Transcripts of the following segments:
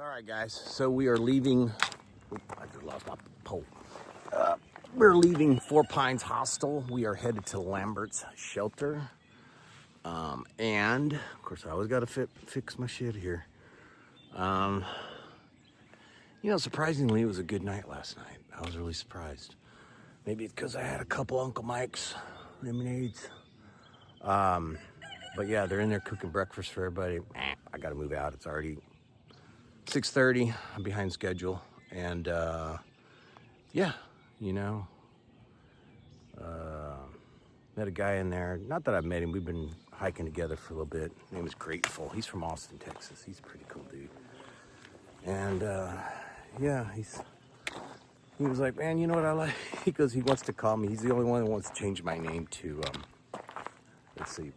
All right, guys. So we are leaving. I just lost my pole. We're leaving Pines Hostel. We are headed to Lambert's shelter. And of course, I always got to fix my shit here. Surprisingly, it was a good night last night. I was really surprised. Maybe it's because I had a couple Uncle Mike's lemonades. But yeah, they're in there cooking breakfast for everybody. I got to move out. It's already 6:30. I'm behind schedule. And met a guy in there. Not that I've met him. We've been hiking together for a little bit. His name is Grateful. He's from Austin, Texas. He's a pretty cool dude. And he was like, man, you know what I like? He goes, he wants to call me. He's the only one that wants to change my name to, let's see,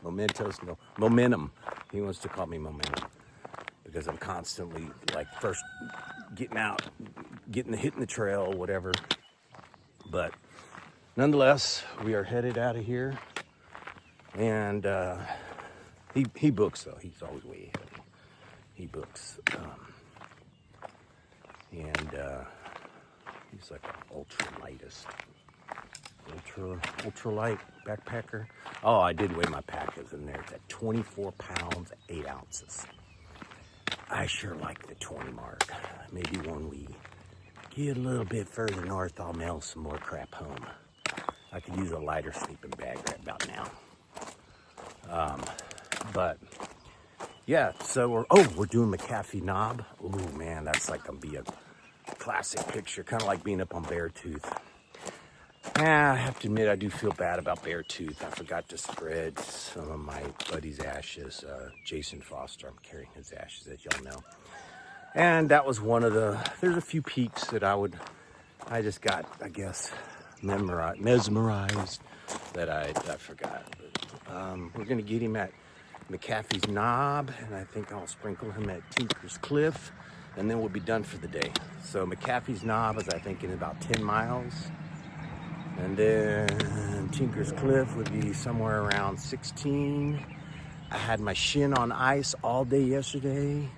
Momentum. He wants to call me Momentum because I'm constantly like first hitting the trail, whatever. But nonetheless, we are headed out of here. And he books though. He's always way ahead of me. He books. He's like an ultra light backpacker. Oh, I did weigh my pack. It was in there. It's at 24 pounds, 8 ounces. I sure like the 20 mark. Maybe when we get a little bit further north, I'll mail some more crap home. I could use a lighter sleeping bag right about now. But yeah, so we're doing McAfee Knob. Oh man, that's like gonna be a classic picture, kind of like being up on Beartooth. I have to admit, I do feel bad about Beartooth. I forgot to spread some of my buddy's ashes. Jason Foster, I'm carrying his ashes, as y'all know. And that was one of there's a few peaks that I just got, I guess, mesmerized that I forgot. But, we're gonna get him at McAfee's Knob, and I think I'll sprinkle him at Tinker's Cliff, and then we'll be done for the day. So McAfee's Knob is, I think, in about 10 miles. And then Tinker's Cliff would be somewhere around 16. I had my shin on ice all day yesterday.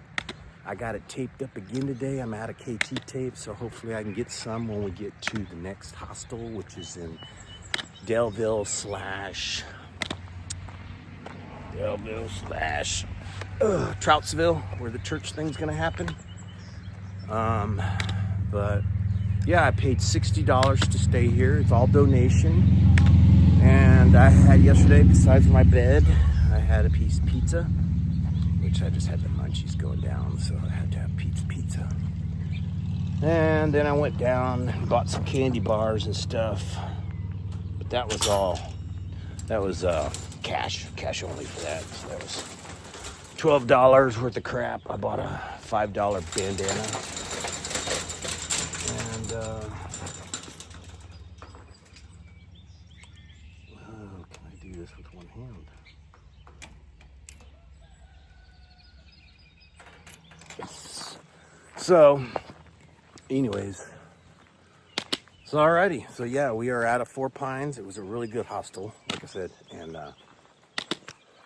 I got it taped up again today. I'm out of KT tape, so hopefully I can get some when we get to the next hostel, which is in Delville slash Troutsville, where the church thing's gonna happen. But yeah, I paid $60 to stay here. It's all donation. And I had yesterday, besides my bed, I had a piece of pizza, which I just had the munchies going down, so I had to have pizza. And then I went down and bought some candy bars and stuff. But that was all. That was cash only for that. So that was $12 worth of crap. I bought a $5 bandana. And can I do this with one hand? Yes. So, anyways. So alrighty, so yeah, we are out of Four Pines. It was a really good hostel, like I said, and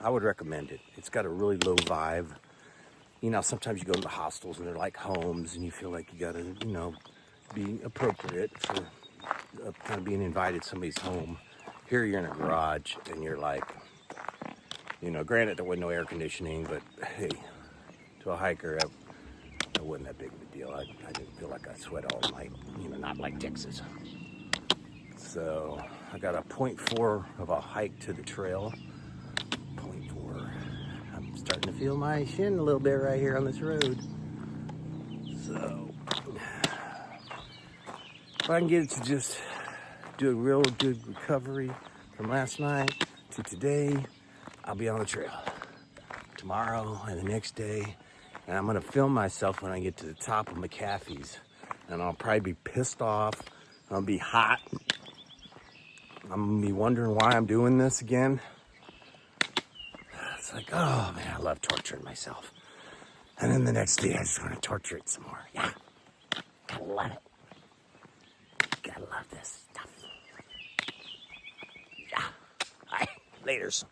I would recommend it. It's got a really low vibe. You know, sometimes you go to the hostels and they're like homes, and you feel like you gotta, be appropriate for kind of being invited to somebody's home. Here you're in a garage, and you're like, granted there wasn't no air conditioning, but hey, to a hiker, it wasn't that big of a deal. I didn't feel like I sweat all night, not like Texas. So I got a 0.4 of a hike to the trail. 0.4. I'm starting to feel my shin a little bit right here on this road. So if I can get it to just do a real good recovery from last night to today, I'll be on the trail tomorrow and the next day. And I'm gonna film myself when I get to the top of McAfee's. And I'll probably be pissed off. I'll be hot. I'm gonna be wondering why I'm doing this again. It's like, oh man, I love torturing myself. And then the next day, I just wanna torture it some more. Yeah, gotta love it. Gotta love this stuff. Yeah, all right, laters.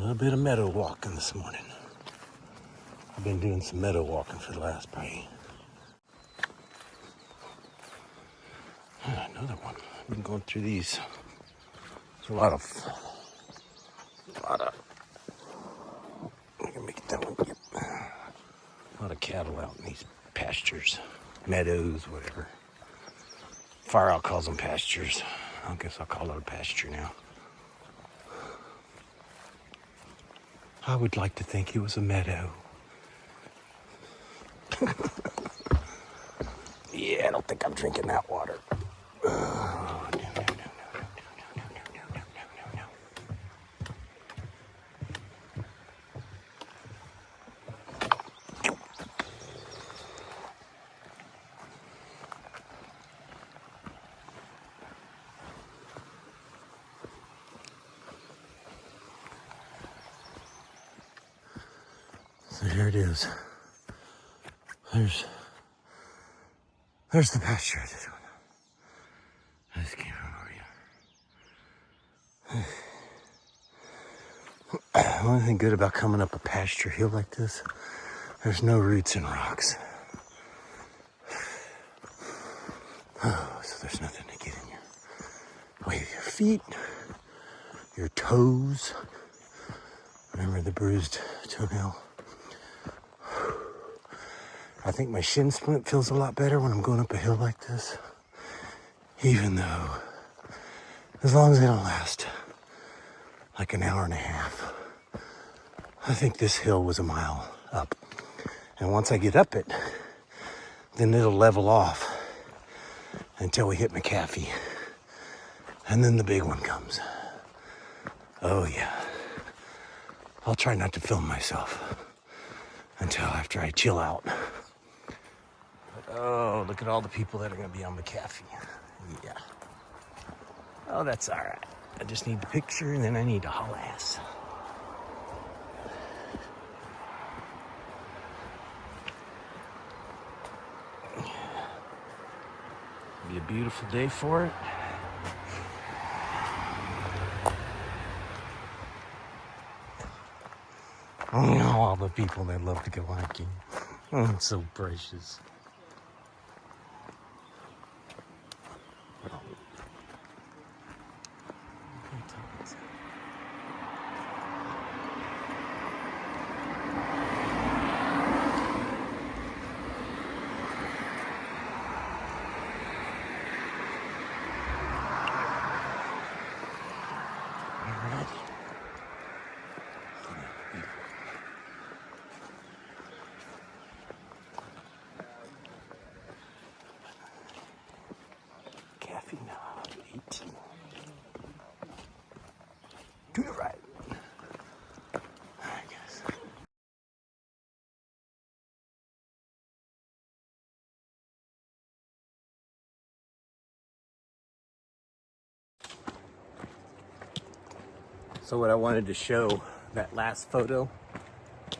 little bit of meadow walking this morning. I've been doing some meadow walking for the last probably. Another one. I've been going through these. There's a lot of. I can make it that one. Yep. A lot of cattle out in these pastures, meadows, whatever. Far Out calls them pastures. I guess I'll call it a pasture now. I would like to think it was a meadow. Yeah, I don't think I'm drinking that water. Oh, no. So here it is. There's the pasture. I just came from over here. The only thing good about coming up a pasture hill like this, there's no roots and rocks. Oh, so there's nothing to get in your way of your feet, your toes. Remember the bruised toenail? I think my shin splint feels a lot better when I'm going up a hill like this. Even though, as long as they don't last like an hour and a half. I think this hill was a mile up. And once I get up it, then it'll level off until we hit McAfee. And then the big one comes. Oh yeah. I'll try not to film myself until after I chill out. Oh, look at all the people that are going to be on McAfee. Yeah. Oh, that's all right. I just need the picture, and then I need to haul ass. Be a beautiful day for it. Oh, all the people that love to go hiking. Oh, it's so precious. To the right. All right, guys. So what I wanted to show, that last photo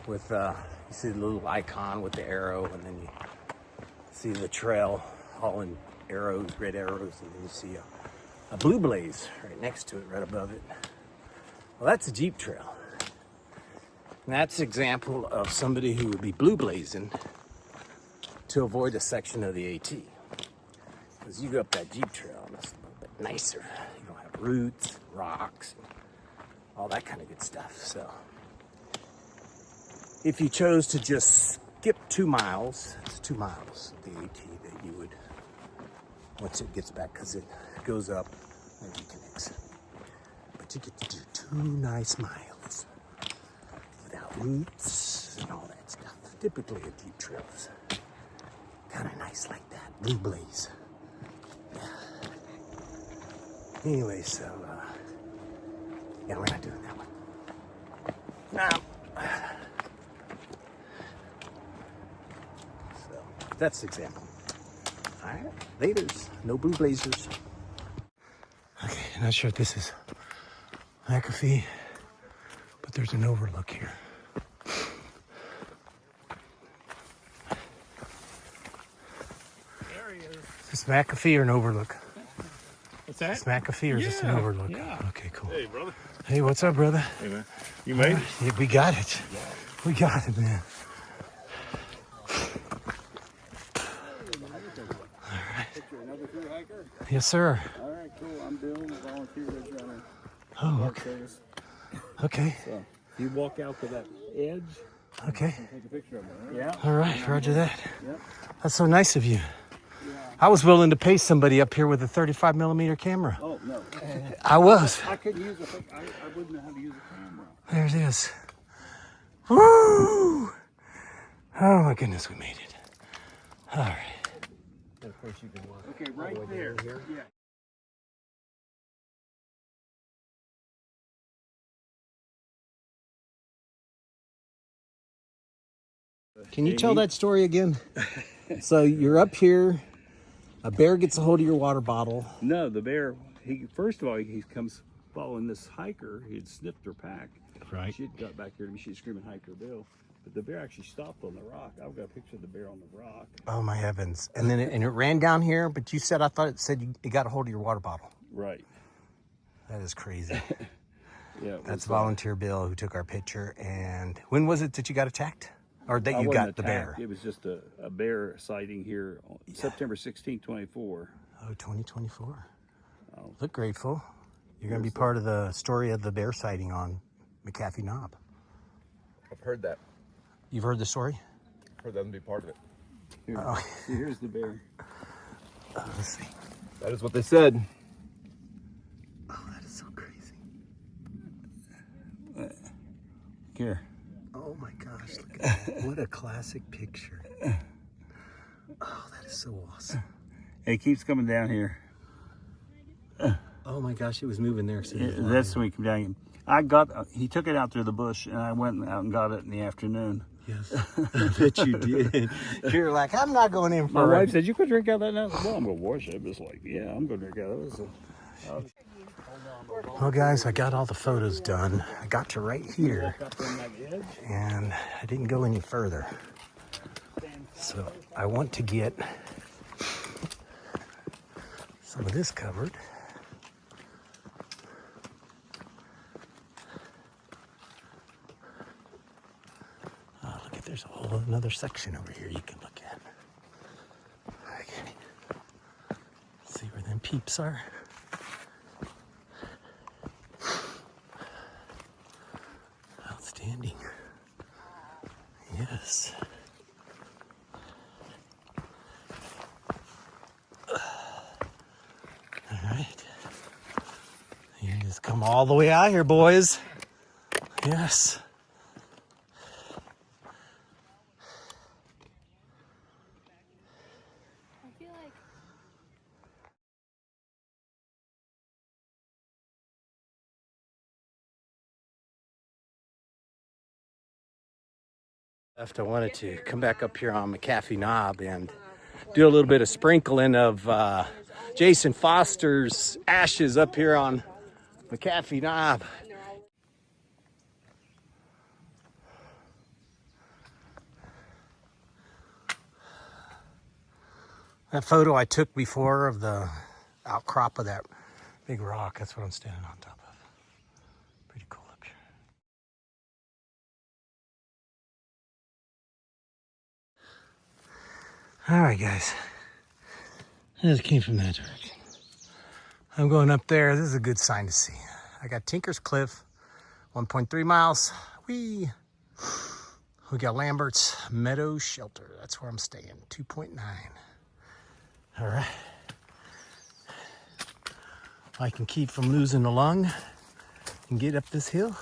with, you see the little icon with the arrow, and then you see the trail all in arrows, red arrows, and then you see a blue blaze right next to it, right above it. Well, that's a Jeep trail. And that's an example of somebody who would be blue blazing to avoid a section of the AT. Because you go up that Jeep trail and it's a little bit nicer. You don't have roots, rocks, all that kind of good stuff. So if you chose to just skip 2 miles, it's 2 miles of the AT that you would, once it gets back, because it goes up and reconnects. But you get to do 2 nice miles without roots and all that stuff. Typically a Jeep trail is kind of nice like that, blue blaze. Yeah. Anyway, so yeah, we're not doing that one. No. So that's the example. All right, laters, no blue blazers. Okay, not sure if this is McAfee, but there's an overlook here. Is this McAfee or an overlook? It's What's that? Is this McAfee or is this an overlook? Yeah. Okay, cool. Hey, brother. Hey, what's up, brother? Hey, man. You made it? Yeah, we got it. We got it, man. All right. Another thru hiker? Yes, sir. All right, cool. I'm Bill, volunteer ridge runner. Oh, Park okay. Service. Okay. So, you walk out to that edge. Okay. Take a picture of it. Right? Yeah. All right, roger that. Yep. That's so nice of you. Yeah. I was willing to pay somebody up here with a 35 millimeter camera. Oh no. I was. I couldn't use I wouldn't know how to use a camera. There it is. Woo! Oh my goodness, we made it. All right. And of course you can walk. Okay, right there. Yeah. Can you tell that story again? So you're up here, a bear gets a hold of your water bottle. No, the bear. First of all, he comes following this hiker. He had sniffed her pack. Right. She had got back here to me. She was screaming, "Hiker Bill!" But the bear actually stopped on the rock. I've got a picture of the bear on the rock. Oh my heavens! And then it ran down here. But you said I thought it said it got a hold of your water bottle. Right. That is crazy. Yeah. That's volunteer Bill who took our picture. And when was it that you got attacked? Or that you got the bear? It was just a bear sighting here on September 16, 24. Oh, 2024. Look grateful. You're going to be part of the story of the bear sighting on McAfee Knob. I've heard that. You've heard the story? Heard that and be part of it. Here, see, here's the bear. Let's see. That is what they said. Oh, that is so crazy. Here. Oh my gosh, look at that. What a classic picture. Oh, that is so awesome. It keeps coming down here. Oh my gosh, it was moving there. So That's when he came down. He took it out through the bush, and I went out and got it in the afternoon. Yes, I bet you did. You're like, I'm not going in for My it. wife said, "You could drink out of that now." Well, I'm going to wash it. It's like, yeah, I'm going to drink out of it. Well, guys, I got all the photos done. I got to right here, and I didn't go any further. So I want to get some of this covered. Oh, look at, there's a whole another section over here you can look at. Okay. See where them peeps are. Outstanding. Yes. All right. You just come all the way out here, boys. Yes. I feel like I wanted to come back up here on McAfee Knob and do a little bit of sprinkling of Jason Foster's ashes up here on McAfee Knob. That photo I took before of the outcrop of that big rock, that's what I'm standing on top of. Pretty cool up here. All right, guys. I just came from that direction. I'm going up there. This is a good sign to see. I got Tinker's Cliff, 1.3 miles. We got Lambert's Meadow Shelter. That's where I'm staying, 2.9. All right. If I can keep from losing a lung and get up this hill,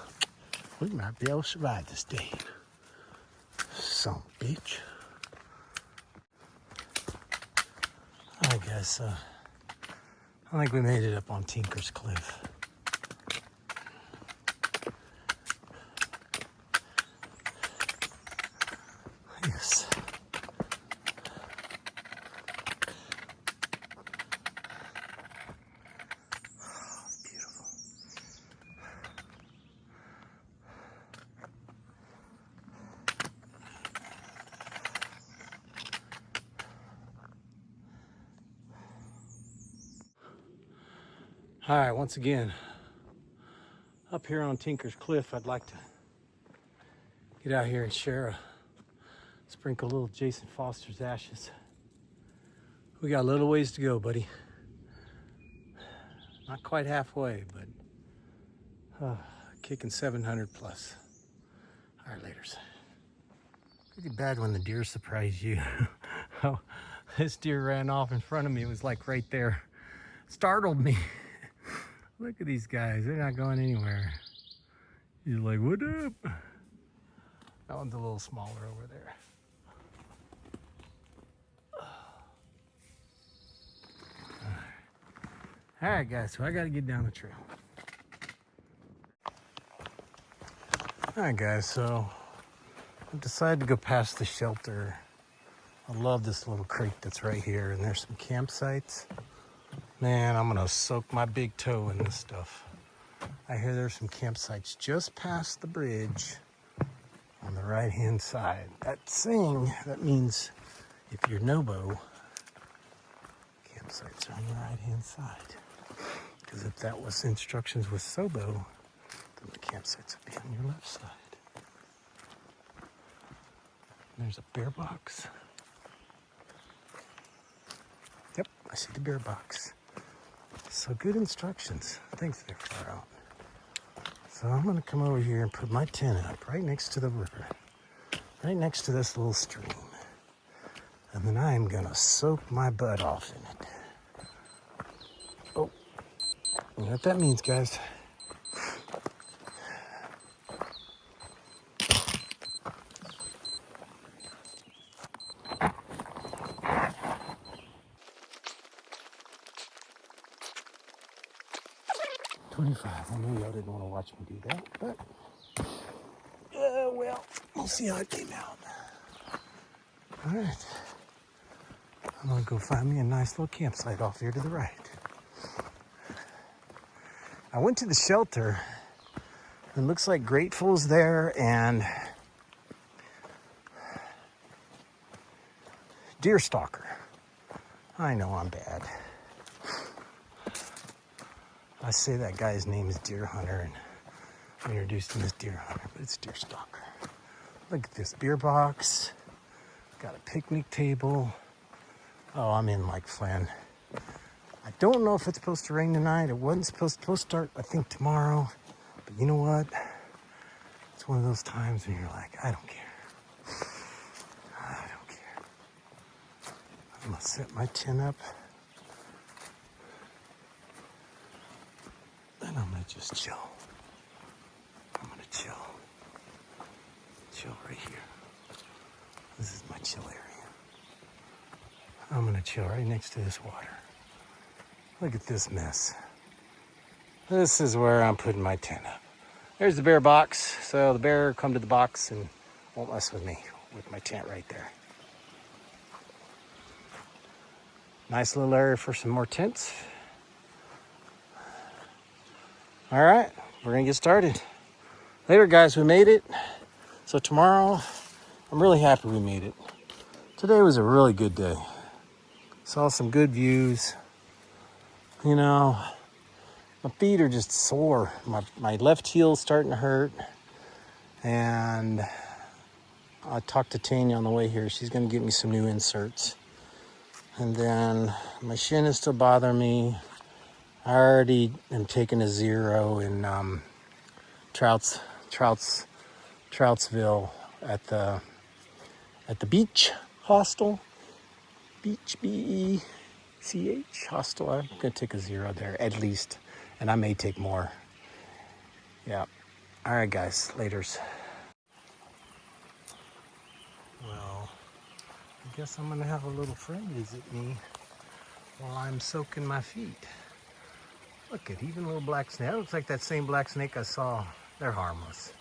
we might be able to survive this day. Son of a bitch. I guess, I think we made it up on Tinker's Cliff. Yes. Beautiful. All right, once again, up here on Tinker's Cliff, I'd like to get out here and sprinkle a little Jason Foster's ashes. We got a little ways to go, buddy. Not quite halfway, but kicking 700 plus. All right, laters. Pretty bad when the deer surprise you. Oh, this deer ran off in front of me. It was like right there. Startled me. Look at these guys. They're not going anywhere. He's like, what up? That one's a little smaller over there. All right, guys, so I got to get down the trail. All right, guys, so I decided to go past the shelter. I love this little creek that's right here, and there's some campsites. Man, I'm gonna soak my big toe in this stuff. I hear there's some campsites just past the bridge on the right-hand side. That means if you're Nobo, campsites are on the right-hand side. Because if that was instructions with Sobo, then the campsites would be on your left side. And there's a bear box. Yep, I see the bear box. So good instructions. Thanks, they're far out. So I'm gonna come over here and put my tent up right next to the river, right next to this little stream. And then I am gonna soak my butt off in it. Oh, you know what that means, guys? I know y'all didn't want to watch me do that, but well, we'll see how it came out. All right, I'm gonna go find me a nice little campsite off here to the right. I went to the shelter. It looks like Grateful's there and Deer Stalker. I know I'm bad. I say that guy's name is Deer Hunter, and I introduced him as Deer Hunter, but it's Deer Stalker. Look at this beer box. Got a picnic table. Oh, I'm in like Flynn. I don't know if it's supposed to rain tonight. It wasn't supposed to start, I think, tomorrow. But you know what? It's one of those times when you're like, I don't care. I don't care. I'm gonna set my tent up. And I'm gonna just chill. I'm gonna chill. Chill right here. This is my chill area. I'm gonna chill right next to this water. Look at this mess. This is where I'm putting my tent up. There's the bear box. So the bear will come to the box and won't mess with me with my tent right there. Nice little area for some more tents. All right, we're gonna get started. Later, guys, we made it. So tomorrow, I'm really happy we made it. Today was a really good day. Saw some good views. You know, my feet are just sore. My left heel's starting to hurt. And I talked to Tanya on the way here. She's gonna get me some new inserts. And then my shin is still bothering me. I already am taking a 0 in Troutsville at the Beach Hostel. Beach, B-E-C-H Hostel. I'm gonna take a 0 there at least, and I may take more. Yeah. All right, guys. Laters. Well, I guess I'm gonna have a little friend visit me while I'm soaking my feet. Look at even little black snake. That looks like that same black snake I saw. They're harmless.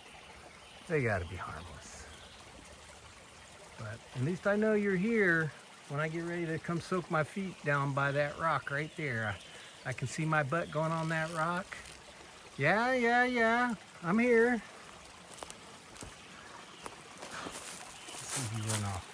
They gotta be harmless. But at least I know you're here when I get ready to come soak my feet down by that rock right there. I can see my butt going on that rock. Yeah. I'm here. Let's see if you run off.